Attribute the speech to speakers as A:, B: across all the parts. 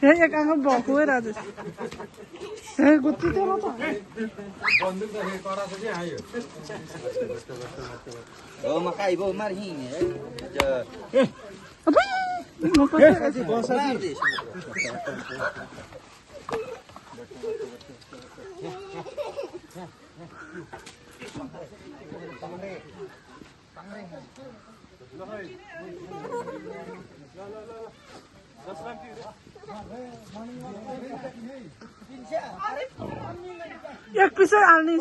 A: एक आँखा भएको राजेश गुत्ती त एक पिस हाल्ने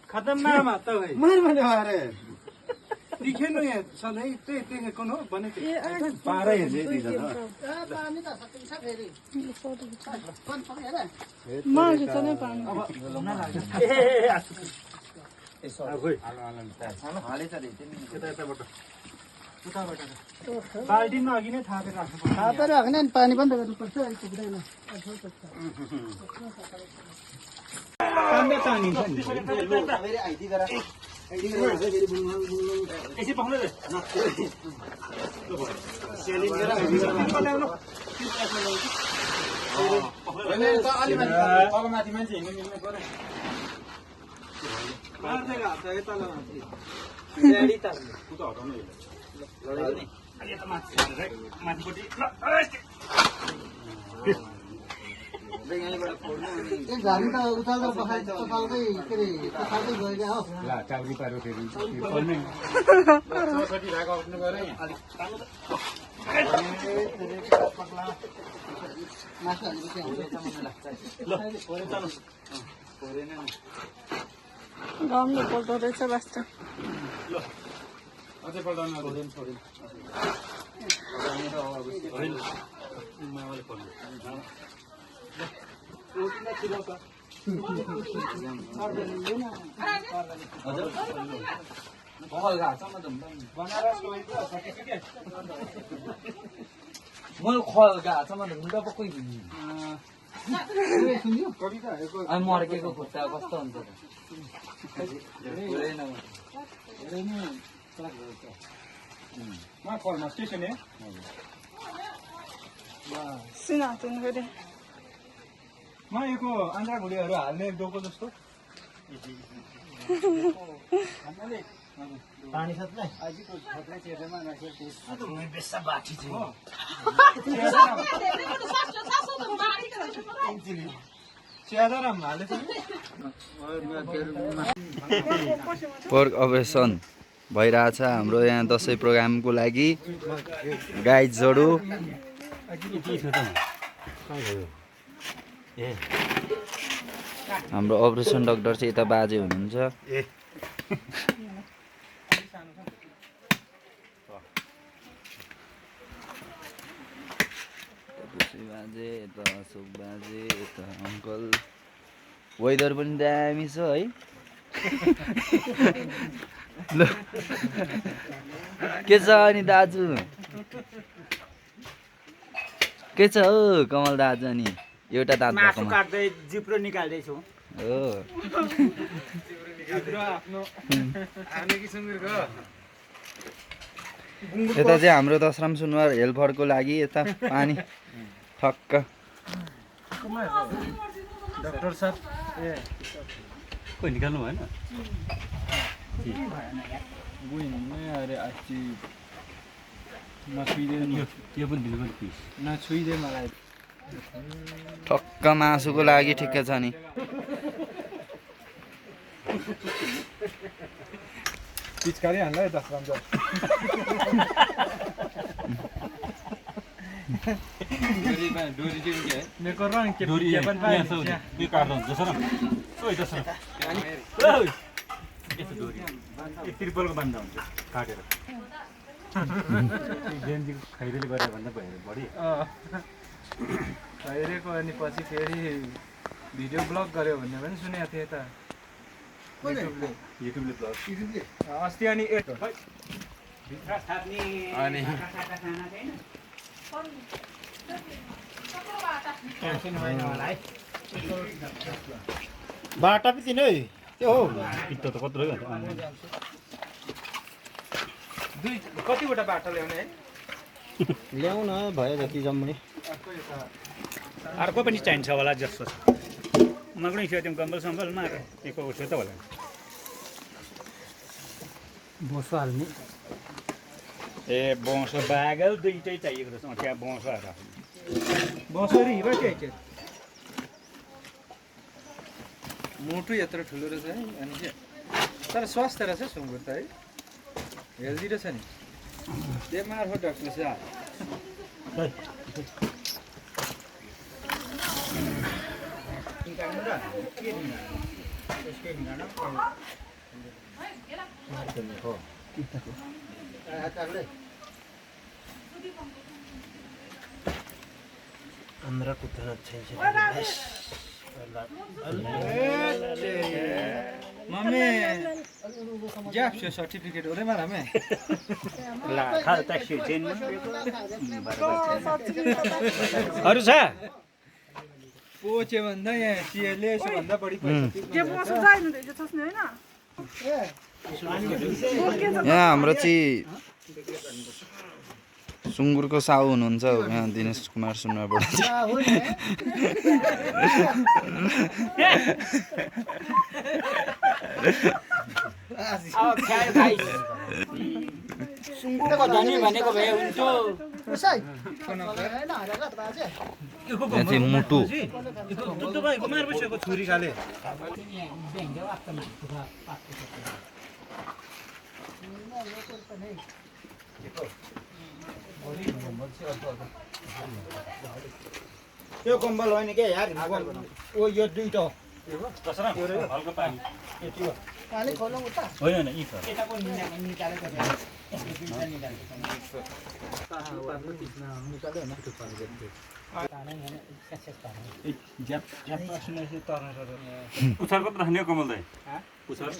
A: खत्म ना माता भाई मार मारे मारे दिखे न यहाँ सधैँ त्यही देखेको न भनेको पारै हेर्दै दिन्छ त पानी त सकिन्छ फेरि मार्छ त नै पानी अब बाल्टिनमा अघि नै थापेर राख्नुपर्छ थापेर राख्ने पानी बन्द गर्नुपर्छ अहिले पुग्दैन झारी त उचाल्दा पखाल्दै के अरे पखाल्दै गयो क्या हो ल चाउरी पारो फेरि गाउँले पल्टो रहेछ बस्छ अझै पल्टाउन मर्केको खुट्टा कस्तो हुन्छ मायाको आन्द्रा घुडीहरू हाल्ने डोको जस्तो पानी साथलाई आजको छत्रै चेरेमा राखेर बेसा बाठी छ
B: वर्क अपरेसन भइरहेछ हाम्रो यहाँ दसैँ प्रोग्रामको लागि गाइजहरू हाम्रो अपरेसन डाक्टर चाहिँ यता बाजे हुनुहुन्छ बाजे यता अशोक बाजे यता अङ्कल वेदर पनि दामी छ है ल के छ अनि दाजु के छ हौ कमल दाजु अनि एउटा दाजु
C: मासु काट्दै जिब्रो निकाल्दैछु
B: हो यता चाहिँ हाम्रो दशराम सुनवार हेल्परको लागि यता पानी ठक्क
A: डाक्टर साहब ए कोही निकाल्नु भएन अरे अस्ति यो पनि दिनु पिस नछुइदे मलाई
B: ठक्क मासुको लागि ठिक्कै छ नि
A: पिचकारी हान्ला है दशराम सर डोरी चाहिँ के है मेरो रङ के डोरी पनि पाइन्छ यो काट्दा हुन्छ जसरा ओइ जसरा ओइ यस्तो डोरी यो त्रिपलको बान्दा हुन्छ काटेर बेन्जीको खैरेले गरे भन्दा भयो बढी खैरेको अनि पछि फेरि भिडियो ब्लग गर्यो भन्ने पनि सुनेको थिएँ त युट्युबले ब्लग अस्ति अनि अनि बाटा पनि दिनु है त्यो हो पित्तो त कत्रो दुई कतिवटा बाटा ल्याउने है
C: ल्याउ न भयो जति जम्मै
D: अर्को पनि चाहिन्छ होला जस्तो छ मगनी थियो त्यो कम्बल सम्बल मार एको थियो त होला
C: बोसो हाल्ने
D: ए बोसो बागल दुईटै चाहिएको रहेछ त्यहाँ बोसोहरू
A: बसरी हिँड्यो के मोटो यत्रो ठुलो रहेछ है अनि के तर स्वास्थ्य रहेछ सुँगुर त है हेल्दी रहेछ नि बेमार हो डाक्टर साहब
C: আমরা কোথাও যাচ্ছি
A: मम्मी ग्याप छ सर्टिफिकेट हुँदैन हामी
D: ला खालता सिर्जेन अरु छ
A: पोचे भन्दा यहाँ सिएले यसो भन्दा बढी पैसा
B: यहाँ हाम्रो चाहिँ सुँगुरको साउ हुनुहुन्छ यहाँ दिनेश कुमार सुनवारबाट
C: सुँगुरको धनी भनेको भए हुन्थ्यो
B: यहाँ चाहिँ मुटु
A: कुमार बसेको छुरी खाले
C: त्यो कम्बल होइन के यार ओ यो दुईटा
D: दसरा हल्का पानी
C: यति हो पानी खोलौँ उता
D: होइन यी छ
C: यताको निकालेको
D: पुछार कति राख्ने कमल दाइ पुछार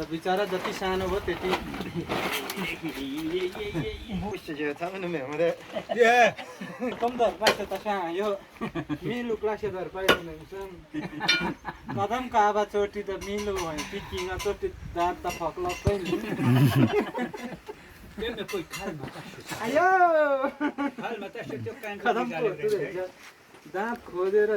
A: बिचरा जति सानो भयो त्यति कम दर पाइछ त कहाँ यो मिलो क्लासे दर पाइँदैन कदम काबा चोटी त मिलो भयो पिकिङ चोटी दाँत त फक्लक्कै दाँत खोजेर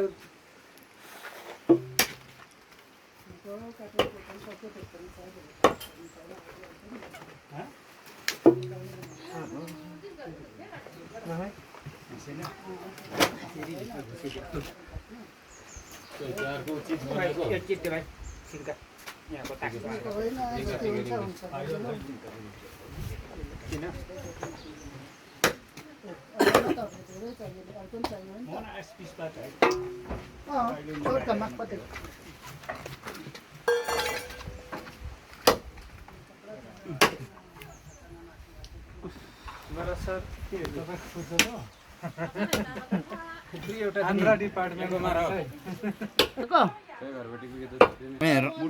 A: आन्ध्रा डिपार्टमेन्टमा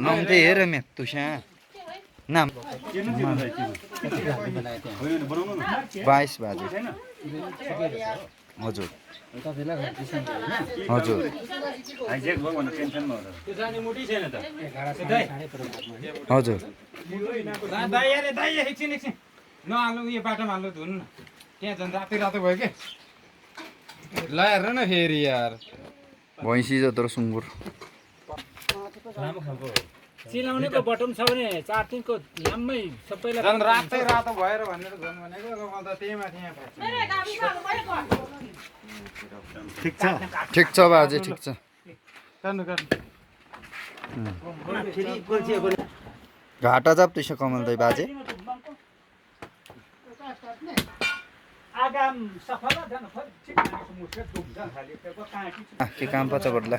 B: नम्ते हेर म्या तुसा नाम 22 बाजे हजुर हजुर
D: हाइजेक भयो भने टेन्सनमा हो
A: त्यो जाने मुठी छैन त
B: हजुर
C: दाइ यार दाइ एकछिन नहाल्नु यो बाटोमा हाल्नु धुनु न त्यहाँ झन् रातै रातो भयो के ल हेर न फेरि यार
B: भैँसी जत्रो सुँगुर
A: चिलाउनेको बटम छ भने 4-3 को लामै सबैलाई
C: झन् रातै रातो भएर भनेर झन् भनेको म त त्यही माथि यहाँ
B: ठिक छ बाजे ठिक छ
C: गर्नु
B: घाटा जाप त्यसो कमल दाइ बाजे
D: आगाम सफल जान फरि ठिक भनेको मुस्के दुख्छ खाली त्यो काँटी
B: के काम पर्छ बड्ला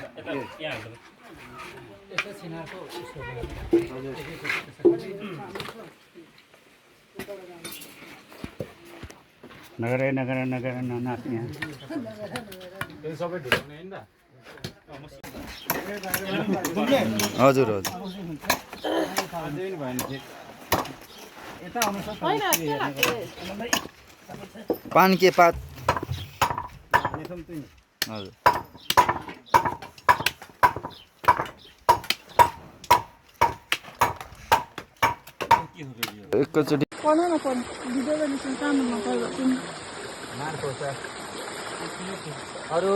D: नगर नाच्ने
C: यो सबै ढुक्ने हैन त
B: हजुर हजुर
C: अझै नि भएन ठिक यता आउनु सक्छ
B: पान के पात हजुर एकैचोटि
E: अरू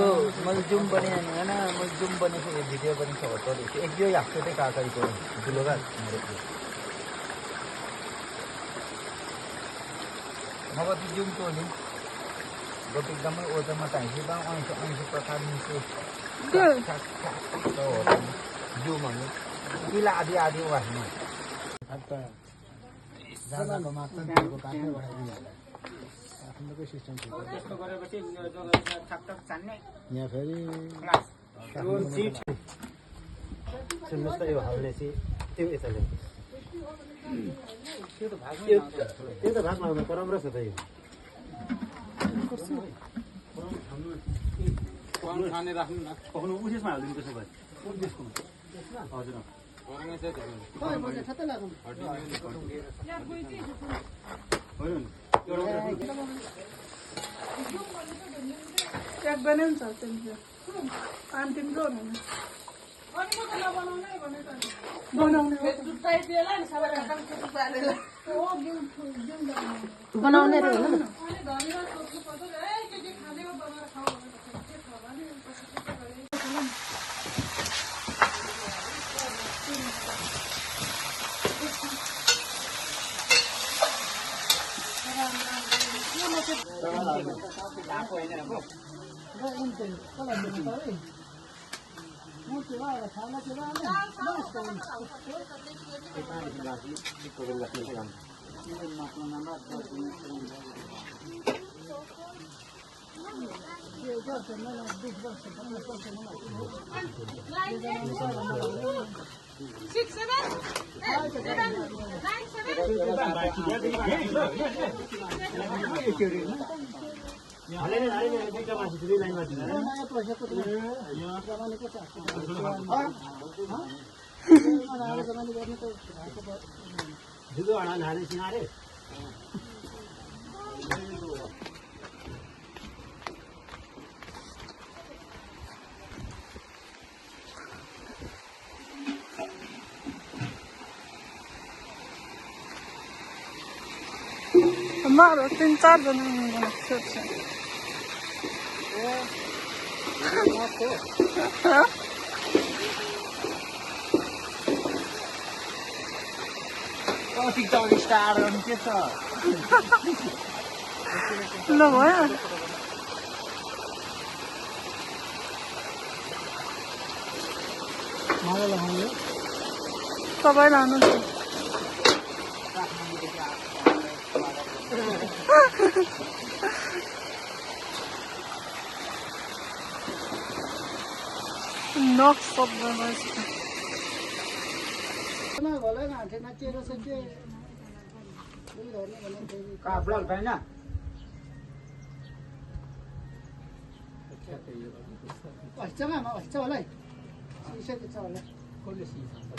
E: मैले जुम पनि होइन मैले जुम बनेको भिडियो पनि छ होटल एक दुई हफ्ते चाहिँ काकाको ठुलो घर अब त्यो जुमको नि गोटी एकदमै ओजनमा चाहिन्छ बा ऐँसी प्रकार मिसो जुम भन्नु किला आधी आधी वास्नु जाँदाको मात्र
C: त्यस्तो गरेपछि ठकठक छान्ने
E: यहाँ फेरि सुन्नुहोस् त यो हाल्ने चाहिँ त्यो यता त्यो त भागमा हुँदा राम्रो छ त यो
C: खाने राख्नु न
D: पकाउनु उसेसमा हालिदिनु त्यसो भए हजुर
F: बनाउने रे होइन हमारा 3-4 जना ल भयो तपाईँ लानु नख सब
C: काप्लर छैन
E: सिसा त छ होला कसले सिसा